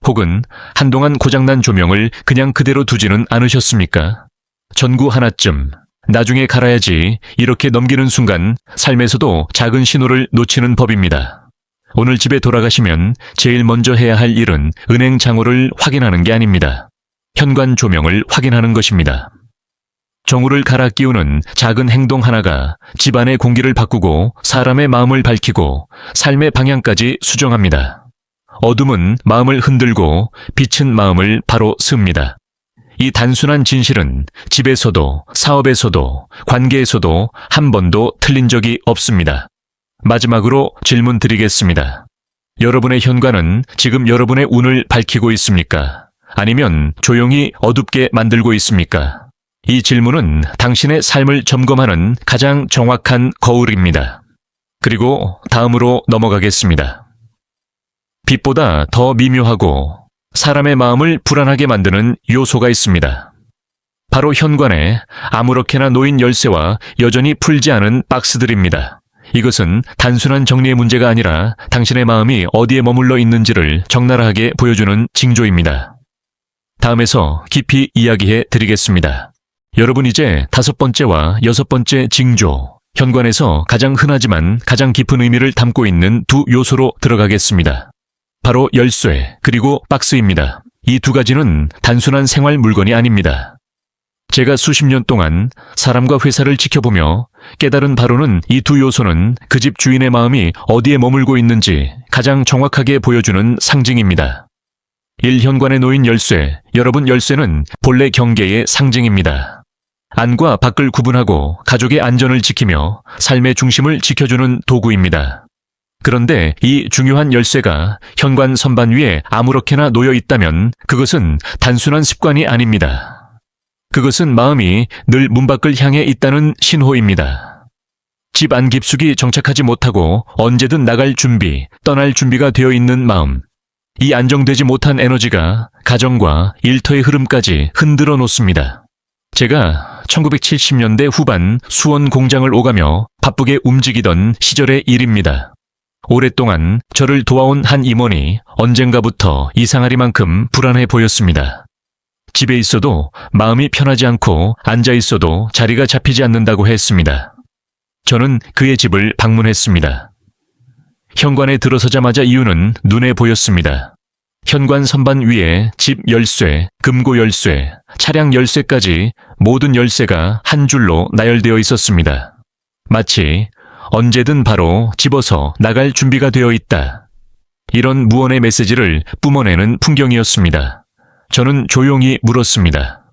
혹은 한동안 고장난 조명을 그냥 그대로 두지는 않으셨습니까? 전구 하나쯤, 나중에 갈아야지, 이렇게 넘기는 순간 삶에서도 작은 신호를 놓치는 법입니다. 오늘 집에 돌아가시면 제일 먼저 해야 할 일은 은행 장호를 확인하는 게 아닙니다. 현관 조명을 확인하는 것입니다. 정우를 갈아 끼우는 작은 행동 하나가 집안의 공기를 바꾸고 사람의 마음을 밝히고 삶의 방향까지 수정합니다. 어둠은 마음을 흔들고 빛은 마음을 바로 습니다. 이 단순한 진실은 집에서도 사업에서도 관계에서도 한 번도 틀린 적이 없습니다. 마지막으로 질문 드리겠습니다. 여러분의 현관은 지금 여러분의 운을 밝히고 있습니까? 아니면 조용히 어둡게 만들고 있습니까? 이 질문은 당신의 삶을 점검하는 가장 정확한 거울입니다. 그리고 다음으로 넘어가겠습니다. 빛보다 더 미묘하고 사람의 마음을 불안하게 만드는 요소가 있습니다. 바로 현관에 아무렇게나 놓인 열쇠와 여전히 풀지 않은 박스들입니다. 이것은 단순한 정리의 문제가 아니라 당신의 마음이 어디에 머물러 있는지를 적나라하게 보여주는 징조입니다. 다음에서 깊이 이야기해 드리겠습니다. 여러분, 이제 5번째와 6번째 징조, 현관에서 가장 흔하지만 가장 깊은 의미를 담고 있는 두 요소로 들어가겠습니다. 바로 열쇠 그리고 박스입니다. 이 두 가지는 단순한 생활 물건이 아닙니다. 제가 수십 년 동안 사람과 회사를 지켜보며 깨달은 바로는 이 두 요소는 그 집 주인의 마음이 어디에 머물고 있는지 가장 정확하게 보여주는 상징입니다. 1. 현관에 놓인 열쇠. 여러분, 열쇠는 본래 경계의 상징입니다. 안과 밖을 구분하고 가족의 안전을 지키며 삶의 중심을 지켜주는 도구입니다. 그런데 이 중요한 열쇠가 현관 선반 위에 아무렇게나 놓여 있다면 그것은 단순한 습관이 아닙니다. 그것은 마음이 늘 문 밖을 향해 있다는 신호입니다. 집 안 깊숙이 정착하지 못하고 언제든 나갈 준비, 떠날 준비가 되어 있는 마음. 이 안정되지 못한 에너지가 가정과 일터의 흐름까지 흔들어 놓습니다. 제가 1970년대 후반 수원 공장을 오가며 바쁘게 움직이던 시절의 일입니다. 오랫동안 저를 도와온 한 임원이 언젠가부터 이상하리만큼 불안해 보였습니다. 집에 있어도 마음이 편하지 않고 앉아 있어도 자리가 잡히지 않는다고 했습니다. 저는 그의 집을 방문했습니다. 현관에 들어서자마자 이유는 눈에 보였습니다. 현관 선반 위에 집 열쇠, 금고 열쇠, 차량 열쇠까지 모든 열쇠가 한 줄로 나열되어 있었습니다. 마치 언제든 바로 집어서 나갈 준비가 되어 있다. 이런 무언의 메시지를 뿜어내는 풍경이었습니다. 저는 조용히 물었습니다.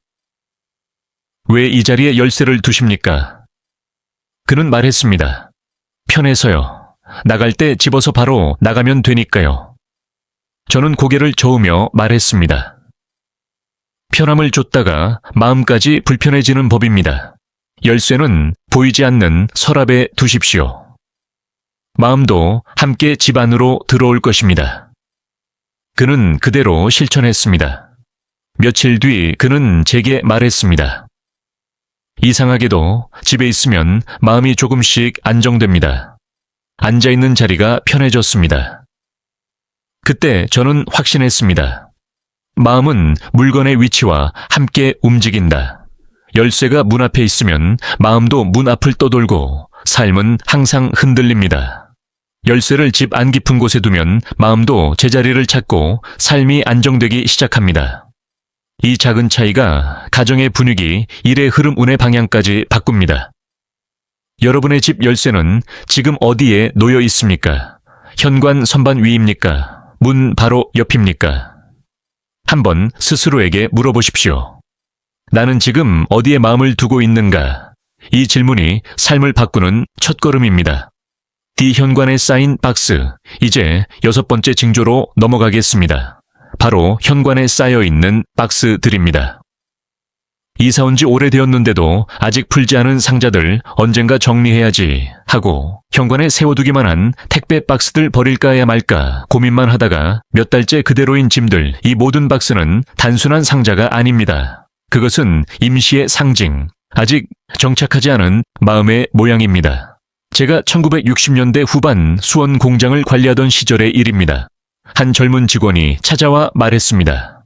왜 이 자리에 열쇠를 두십니까? 그는 말했습니다. 편해서요. 나갈 때 집어서 바로 나가면 되니까요. 저는 고개를 저으며 말했습니다. 편함을 줬다가 마음까지 불편해지는 법입니다. 열쇠는 보이지 않는 서랍에 두십시오. 마음도 함께 집 안으로 들어올 것입니다. 그는 그대로 실천했습니다. 며칠 뒤 그는 제게 말했습니다. 이상하게도 집에 있으면 마음이 조금씩 안정됩니다. 앉아있는 자리가 편해졌습니다. 그때 저는 확신했습니다. 마음은 물건의 위치와 함께 움직인다. 열쇠가 문 앞에 있으면 마음도 문 앞을 떠돌고 삶은 항상 흔들립니다. 열쇠를 집 안 깊은 곳에 두면 마음도 제자리를 찾고 삶이 안정되기 시작합니다. 이 작은 차이가 가정의 분위기, 일의 흐름, 운의 방향까지 바꿉니다. 여러분의 집 열쇠는 지금 어디에 놓여 있습니까? 현관 선반 위입니까? 문 바로 옆입니까? 한번 스스로에게 물어보십시오. 나는 지금 어디에 마음을 두고 있는가? 이 질문이 삶을 바꾸는 첫걸음입니다. D 현관에 쌓인 박스, 이제 6번째 징조로 넘어가겠습니다. 바로 현관에 쌓여있는 박스들입니다. 이사 온 지 오래되었는데도 아직 풀지 않은 상자들 언젠가 정리해야지 하고 현관에 세워두기만 한 택배 박스들 버릴까 해야 말까 고민만 하다가 몇 달째 그대로인 짐들, 이 모든 박스는 단순한 상자가 아닙니다. 그것은 임시의 상징, 아직 정착하지 않은 마음의 모양입니다. 제가 1960년대 후반 수원 공장을 관리하던 시절의 일입니다. 한 젊은 직원이 찾아와 말했습니다.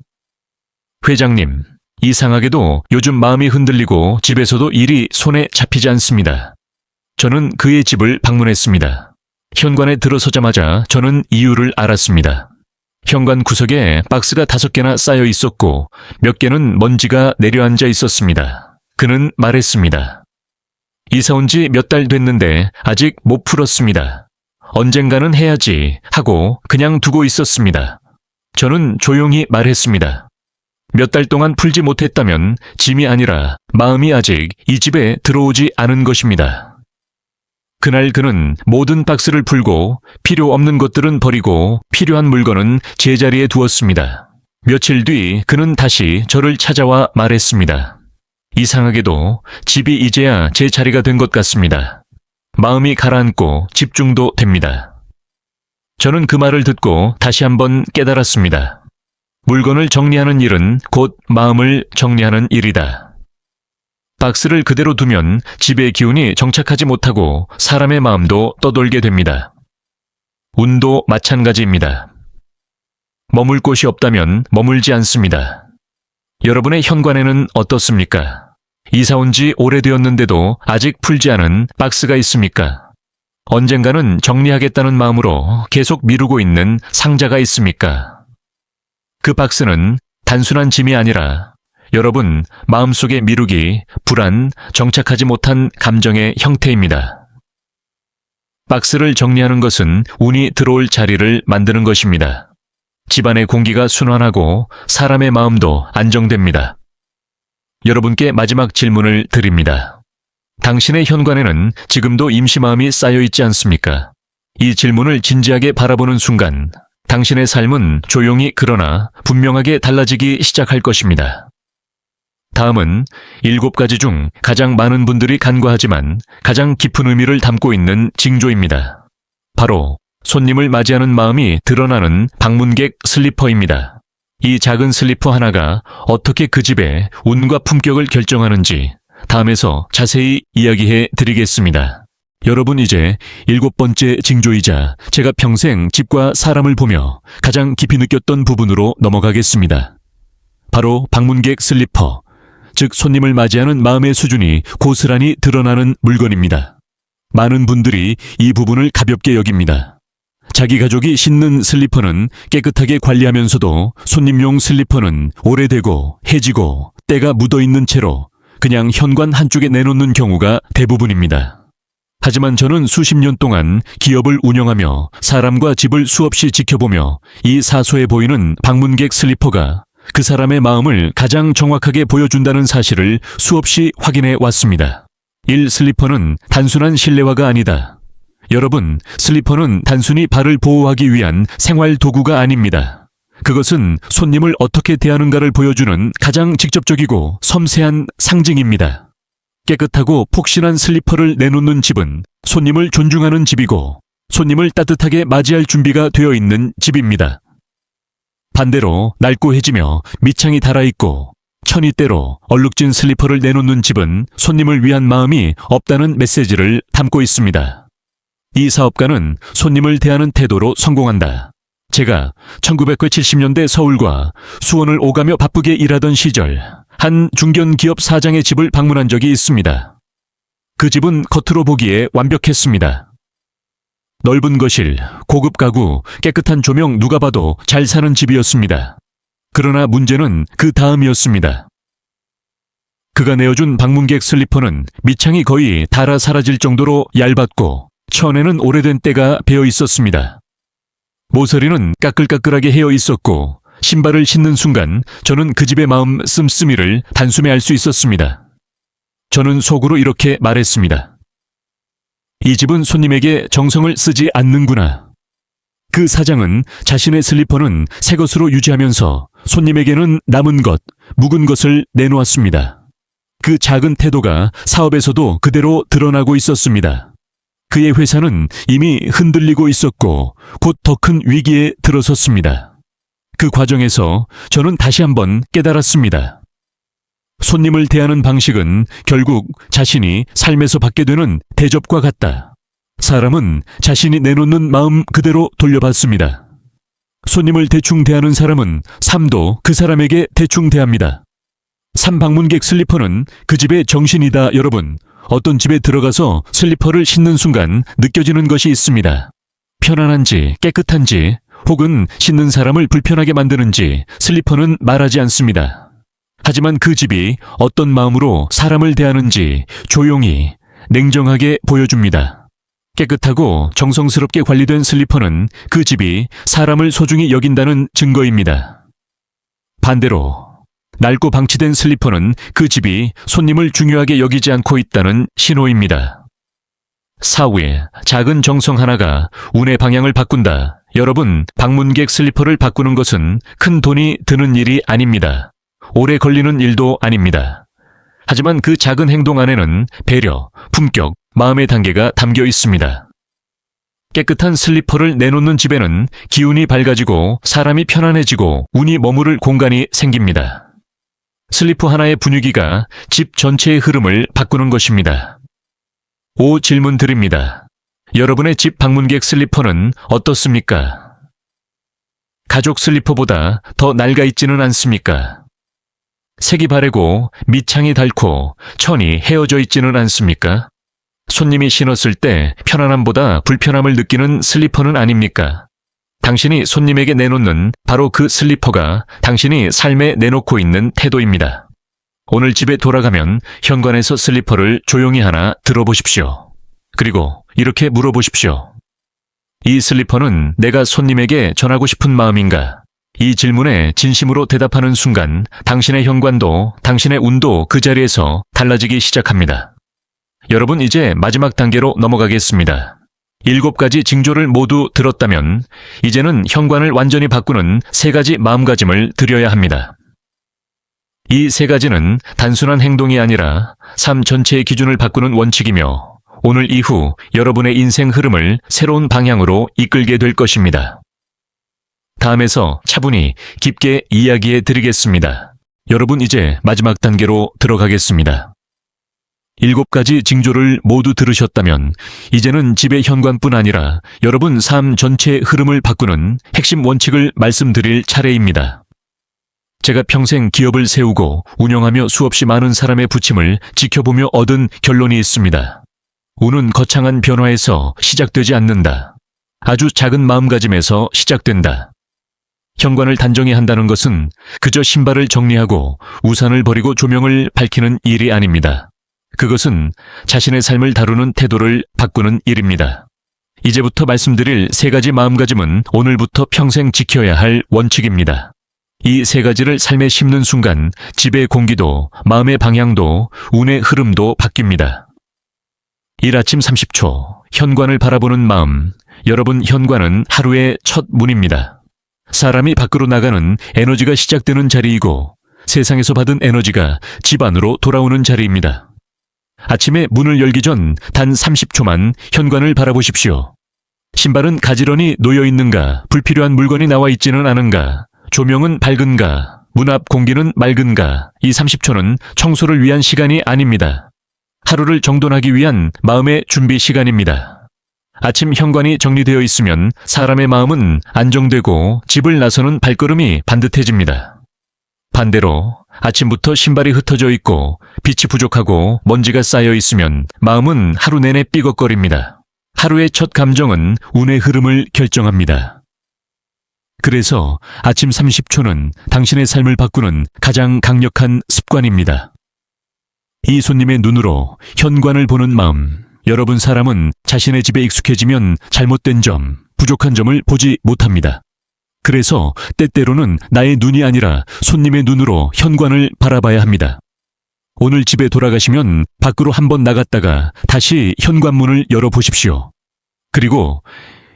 회장님, 이상하게도 요즘 마음이 흔들리고 집에서도 일이 손에 잡히지 않습니다. 저는 그의 집을 방문했습니다. 현관에 들어서자마자 저는 이유를 알았습니다. 현관 구석에 박스가 5개나 쌓여 있었고 몇 개는 먼지가 내려앉아 있었습니다. 그는 말했습니다. 이사 온 지 몇 달 됐는데 아직 못 풀었습니다. 언젠가는 해야지 하고 그냥 두고 있었습니다. 저는 조용히 말했습니다. 몇 달 동안 풀지 못했다면 짐이 아니라 마음이 아직 이 집에 들어오지 않은 것입니다. 그날 그는 모든 박스를 풀고 필요 없는 것들은 버리고 필요한 물건은 제자리에 두었습니다. 며칠 뒤 그는 다시 저를 찾아와 말했습니다. 이상하게도 집이 이제야 제 자리가 된 것 같습니다. 마음이 가라앉고 집중도 됩니다. 저는 그 말을 듣고 다시 한번 깨달았습니다. 물건을 정리하는 일은 곧 마음을 정리하는 일이다. 박스를 그대로 두면 집의 기운이 정착하지 못하고 사람의 마음도 떠돌게 됩니다. 운도 마찬가지입니다. 머물 곳이 없다면 머물지 않습니다. 여러분의 현관에는 어떻습니까? 이사 온 지 오래되었는데도 아직 풀지 않은 박스가 있습니까? 언젠가는 정리하겠다는 마음으로 계속 미루고 있는 상자가 있습니까? 그 박스는 단순한 짐이 아니라 여러분 마음속의 미루기, 불안, 정착하지 못한 감정의 형태입니다. 박스를 정리하는 것은 운이 들어올 자리를 만드는 것입니다. 집안의 공기가 순환하고 사람의 마음도 안정됩니다. 여러분께 마지막 질문을 드립니다. 당신의 현관에는 지금도 임시 마음이 쌓여 있지 않습니까? 이 질문을 진지하게 바라보는 순간 당신의 삶은 조용히 그러나 분명하게 달라지기 시작할 것입니다. 다음은 7가지 중 가장 많은 분들이 간과하지만 가장 깊은 의미를 담고 있는 징조입니다. 바로 손님을 맞이하는 마음이 드러나는 방문객 슬리퍼입니다. 이 작은 슬리퍼 하나가 어떻게 그 집의 운과 품격을 결정하는지 다음에서 자세히 이야기해 드리겠습니다. 여러분, 이제 7번째 징조이자 제가 평생 집과 사람을 보며 가장 깊이 느꼈던 부분으로 넘어가겠습니다. 바로 방문객 슬리퍼, 즉 손님을 맞이하는 마음의 수준이 고스란히 드러나는 물건입니다. 많은 분들이 이 부분을 가볍게 여깁니다. 자기 가족이 신는 슬리퍼는 깨끗하게 관리하면서도 손님용 슬리퍼는 오래되고 해지고 때가 묻어있는 채로 그냥 현관 한쪽에 내놓는 경우가 대부분입니다. 하지만 저는 수십 년 동안 기업을 운영하며 사람과 집을 수없이 지켜보며 이 사소해 보이는 방문객 슬리퍼가 그 사람의 마음을 가장 정확하게 보여준다는 사실을 수없이 확인해 왔습니다. 1. 슬리퍼는 단순한 실내화가 아니다. 여러분, 슬리퍼는 단순히 발을 보호하기 위한 생활 도구가 아닙니다. 그것은 손님을 어떻게 대하는가를 보여주는 가장 직접적이고 섬세한 상징입니다. 깨끗하고 폭신한 슬리퍼를 내놓는 집은 손님을 존중하는 집이고 손님을 따뜻하게 맞이할 준비가 되어 있는 집입니다. 반대로 낡고 해지며 밑창이 달아있고 천이때로 얼룩진 슬리퍼를 내놓는 집은 손님을 위한 마음이 없다는 메시지를 담고 있습니다. 이 사업가는 손님을 대하는 태도로 성공한다. 제가 1970년대 서울과 수원을 오가며 바쁘게 일하던 시절 한 중견기업 사장의 집을 방문한 적이 있습니다. 그 집은 겉으로 보기에 완벽했습니다. 넓은 거실, 고급 가구, 깨끗한 조명 누가 봐도 잘 사는 집이었습니다. 그러나 문제는 그 다음이었습니다. 그가 내어준 방문객 슬리퍼는 밑창이 거의 닳아 사라질 정도로 얇았고 천에는 오래된 때가 배어 있었습니다. 모서리는 까끌까끌하게 헤어 있었고 신발을 신는 순간 저는 그 집의 마음 씀씀이를 단숨에 알 수 있었습니다. 저는 속으로 이렇게 말했습니다. 이 집은 손님에게 정성을 쓰지 않는구나. 그 사장은 자신의 슬리퍼는 새 것으로 유지하면서 손님에게는 남은 것, 묵은 것을 내놓았습니다. 그 작은 태도가 사업에서도 그대로 드러나고 있었습니다. 그의 회사는 이미 흔들리고 있었고 곧 더 큰 위기에 들어섰습니다. 그 과정에서 저는 다시 한번 깨달았습니다. 손님을 대하는 방식은 결국 자신이 삶에서 받게 되는 대접과 같다. 사람은 자신이 내놓는 마음 그대로 돌려받습니다. 손님을 대충 대하는 사람은 삶도 그 사람에게 대충 대합니다. 방문객 슬리퍼는 그 집의 정신이다, 여러분. 어떤 집에 들어가서 슬리퍼를 신는 순간 느껴지는 것이 있습니다. 편안한지 깨끗한지 혹은 신는 사람을 불편하게 만드는지 슬리퍼는 말하지 않습니다. 하지만 그 집이 어떤 마음으로 사람을 대하는지 조용히 냉정하게 보여줍니다. 깨끗하고 정성스럽게 관리된 슬리퍼는 그 집이 사람을 소중히 여긴다는 증거입니다. 반대로 낡고 방치된 슬리퍼는 그 집이 손님을 중요하게 여기지 않고 있다는 신호입니다. 4위, 작은 정성 하나가 운의 방향을 바꾼다. 여러분, 방문객 슬리퍼를 바꾸는 것은 큰 돈이 드는 일이 아닙니다. 오래 걸리는 일도 아닙니다. 하지만 그 작은 행동 안에는 배려, 품격, 마음의 단계가 담겨 있습니다. 깨끗한 슬리퍼를 내놓는 집에는 기운이 밝아지고 사람이 편안해지고 운이 머무를 공간이 생깁니다. 슬리퍼 하나의 분위기가 집 전체의 흐름을 바꾸는 것입니다. 5 질문 드립니다. 여러분의 집 방문객 슬리퍼는 어떻습니까? 가족 슬리퍼보다 더 낡아 있지는 않습니까? 색이 바래고 밑창이 닳고 천이 헤어져 있지는 않습니까? 손님이 신었을 때 편안함보다 불편함을 느끼는 슬리퍼는 아닙니까? 당신이 손님에게 내놓는 바로 그 슬리퍼가 당신이 삶에 내놓고 있는 태도입니다. 오늘 집에 돌아가면 현관에서 슬리퍼를 조용히 하나 들어보십시오. 그리고 이렇게 물어보십시오. 이 슬리퍼는 내가 손님에게 전하고 싶은 마음인가? 이 질문에 진심으로 대답하는 순간 당신의 현관도 당신의 운도 그 자리에서 달라지기 시작합니다. 여러분, 이제 마지막 단계로 넘어가겠습니다. 7가지 징조를 모두 들었다면 이제는 현관을 완전히 바꾸는 3가지 마음가짐을 드려야 합니다. 이 3가지는 단순한 행동이 아니라 삶 전체의 기준을 바꾸는 원칙이며 오늘 이후 여러분의 인생 흐름을 새로운 방향으로 이끌게 될 것입니다. 다음에서 차분히 깊게 이야기해 드리겠습니다. 여러분, 이제 마지막 단계로 들어가겠습니다. 7가지 징조를 모두 들으셨다면 이제는 집의 현관뿐 아니라 여러분 삶 전체의 흐름을 바꾸는 핵심 원칙을 말씀드릴 차례입니다. 제가 평생 기업을 세우고 운영하며 수없이 많은 사람의 부침을 지켜보며 얻은 결론이 있습니다. 운은 거창한 변화에서 시작되지 않는다. 아주 작은 마음가짐에서 시작된다. 현관을 단정히 한다는 것은 그저 신발을 정리하고 우산을 버리고 조명을 밝히는 일이 아닙니다. 그것은 자신의 삶을 다루는 태도를 바꾸는 일입니다. 이제부터 말씀드릴 3가지 마음가짐은 오늘부터 평생 지켜야 할 원칙입니다. 이 3가지를 삶에 심는 순간 집의 공기도, 마음의 방향도, 운의 흐름도 바뀝니다. 1아침 30초, 현관을 바라보는 마음. 여러분, 현관은 하루의 첫 문입니다. 사람이 밖으로 나가는 에너지가 시작되는 자리이고 세상에서 받은 에너지가 집 안으로 돌아오는 자리입니다. 아침에 문을 열기 전 단 30초만 현관을 바라보십시오. 신발은 가지런히 놓여 있는가? 불필요한 물건이 나와 있지는 않은가? 조명은 밝은가? 문 앞 공기는 맑은가? 이 30초는 청소를 위한 시간이 아닙니다. 하루를 정돈하기 위한 마음의 준비 시간입니다. 아침 현관이 정리되어 있으면 사람의 마음은 안정되고 집을 나서는 발걸음이 반듯해집니다. 반대로 아침부터 신발이 흩어져 있고 빛이 부족하고 먼지가 쌓여 있으면 마음은 하루 내내 삐걱거립니다. 하루의 첫 감정은 운의 흐름을 결정합니다. 그래서 아침 30초는 당신의 삶을 바꾸는 가장 강력한 습관입니다. 이 손님의 눈으로 현관을 보는 마음. 여러분 사람은 자신의 집에 익숙해지면 잘못된 점, 부족한 점을 보지 못합니다. 그래서 때때로는 나의 눈이 아니라 손님의 눈으로 현관을 바라봐야 합니다. 오늘 집에 돌아가시면 밖으로 한번 나갔다가 다시 현관문을 열어보십시오. 그리고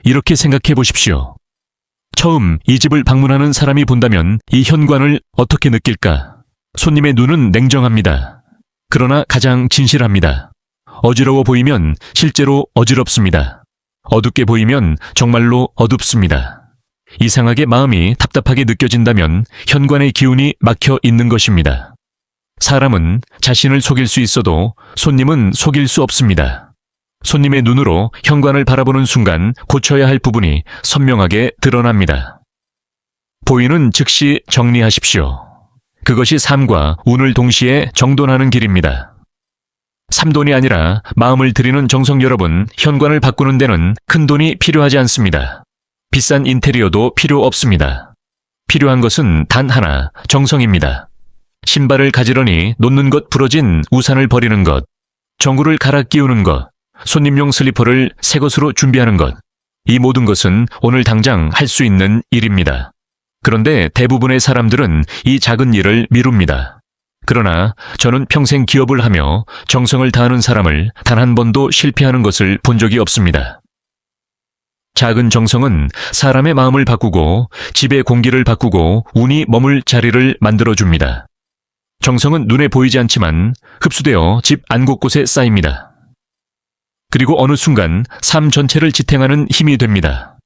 이렇게 생각해 보십시오. 처음 이 집을 방문하는 사람이 본다면 이 현관을 어떻게 느낄까? 손님의 눈은 냉정합니다. 그러나 가장 진실합니다. 어지러워 보이면 실제로 어지럽습니다. 어둡게 보이면 정말로 어둡습니다. 이상하게 마음이 답답하게 느껴진다면 현관의 기운이 막혀 있는 것입니다. 사람은 자신을 속일 수 있어도 손님은 속일 수 없습니다. 손님의 눈으로 현관을 바라보는 순간 고쳐야 할 부분이 선명하게 드러납니다. 보이는 즉시 정리하십시오. 그것이 삶과 운을 동시에 정돈하는 길입니다. 삼돈이 아니라 마음을 들이는 정성. 여러분, 현관을 바꾸는 데는 큰 돈이 필요하지 않습니다. 비싼 인테리어도 필요 없습니다. 필요한 것은 단 하나, 정성입니다. 신발을 가지런히 놓는 것, 부러진 우산을 버리는 것, 전구를 갈아 끼우는 것, 손님용 슬리퍼를 새 것으로 준비하는 것. 이 모든 것은 오늘 당장 할 수 있는 일입니다. 그런데 대부분의 사람들은 이 작은 일을 미룹니다. 그러나 저는 평생 기업을 하며 정성을 다하는 사람을 단 한 번도 실패하는 것을 본 적이 없습니다. 작은 정성은 사람의 마음을 바꾸고 집의 공기를 바꾸고 운이 머물 자리를 만들어줍니다. 정성은 눈에 보이지 않지만 흡수되어 집 안 곳곳에 쌓입니다. 그리고 어느 순간 삶 전체를 지탱하는 힘이 됩니다.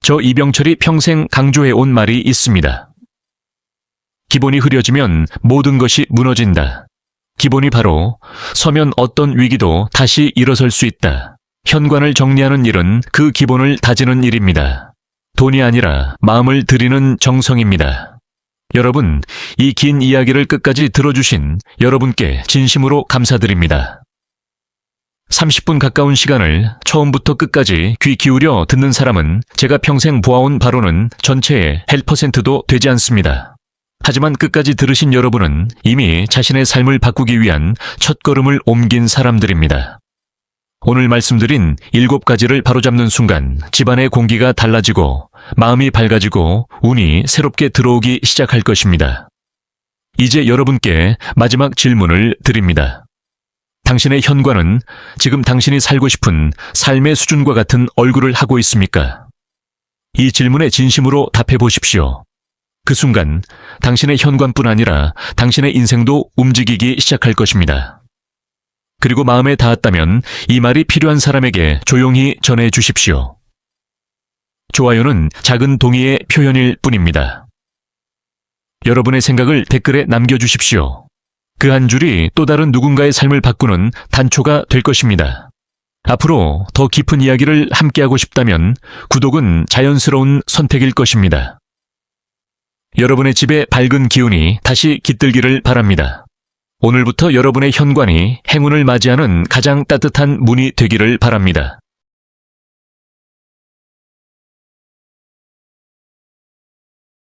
저 이병철이 평생 강조해온 말이 있습니다. 기본이 흐려지면 모든 것이 무너진다. 기본이 바로 서면 어떤 위기도 다시 일어설 수 있다. 현관을 정리하는 일은 그 기본을 다지는 일입니다. 돈이 아니라 마음을 들이는 정성입니다. 여러분, 이 긴 이야기를 끝까지 들어주신 여러분께 진심으로 감사드립니다. 30분 가까운 시간을 처음부터 끝까지 귀 기울여 듣는 사람은 제가 평생 보아온 바로는 전체의 1%도 되지 않습니다. 하지만 끝까지 들으신 여러분은 이미 자신의 삶을 바꾸기 위한 첫걸음을 옮긴 사람들입니다. 오늘 말씀드린 7가지를 바로잡는 순간 집안의 공기가 달라지고 마음이 밝아지고 운이 새롭게 들어오기 시작할 것입니다. 이제 여러분께 마지막 질문을 드립니다. 당신의 현관은 지금 당신이 살고 싶은 삶의 수준과 같은 얼굴을 하고 있습니까? 이 질문에 진심으로 답해 보십시오. 그 순간 당신의 현관뿐 아니라 당신의 인생도 움직이기 시작할 것입니다. 그리고 마음에 닿았다면 이 말이 필요한 사람에게 조용히 전해 주십시오. 좋아요는 작은 동의의 표현일 뿐입니다. 여러분의 생각을 댓글에 남겨주십시오. 그 한 줄이 또 다른 누군가의 삶을 바꾸는 단초가 될 것입니다. 앞으로 더 깊은 이야기를 함께하고 싶다면 구독은 자연스러운 선택일 것입니다. 여러분의 집에 밝은 기운이 다시 깃들기를 바랍니다. 오늘부터 여러분의 현관이 행운을 맞이하는 가장 따뜻한 문이 되기를 바랍니다.